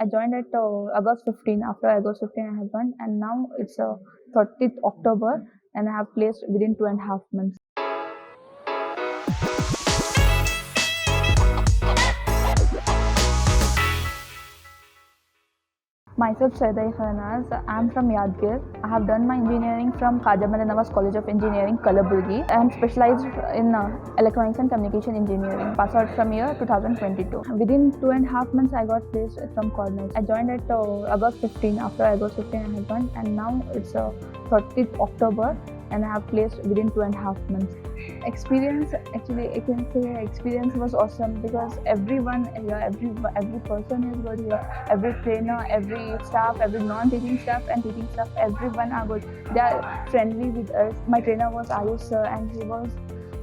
I joined at August 15. After August 15, I have joined, and now it's 30th October, and I have placed within 2.5 months. Myself, Syeda Iqra Naaz. I am from Yadgir. I have done my engineering from Khaja Nawaz College of Engineering, Kalaburgi. I am specialized in electronics and communication engineering. Passed out from year 2022. Within 2.5 months, I got placed from KodNest. I joined at August 15. After August 15, I have joined, and now it's 30th October, and I have placed within 2.5 months. Experience, actually I can say experience was awesome because everyone here, every person is good here. Every trainer, every staff, every non-teaching staff and teaching staff, everyone are good. They are friendly with us. My trainer was Ayush sir, and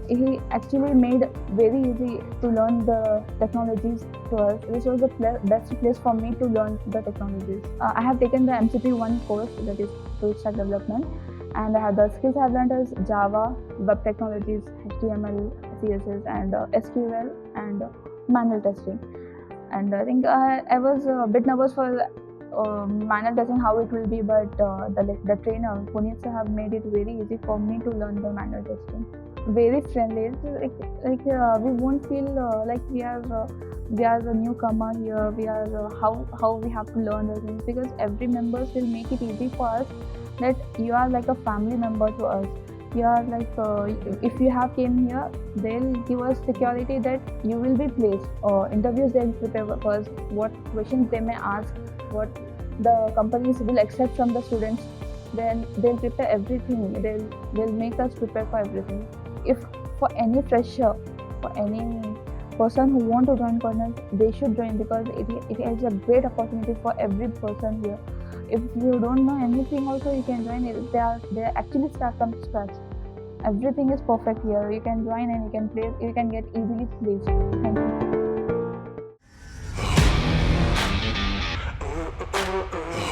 he actually made very easy to learn the technologies to us. This was the best place for me to learn the technologies. I have taken the MCP1 course, that is full stack development, and the skills I have learned is Java, web technologies, HTML, CSS, and SQL, and manual testing. And I think I was a bit nervous for manual testing, how it will be, but the trainer Puneet sir have made it very easy for me to learn the manual testing. Very friendly. We won't feel like we are a newcomer here. We are how we have to learn the things, because every members will make it easy for us. That you are like a family member to us. You are like if you have came here, they'll give us security that you will be placed. Interviews they'll prepare for us, what questions they may ask, what the companies will accept from the students. Then they'll prepare everything. They'll make us prepare for everything. If for any fresher, for any person who want to join KodNest, they should join, because it is a great opportunity for every person here. If you don't know anything also, you can join it. They are actually start from scratch. Everything is perfect here. You can join and you can get easily placed. Thank you.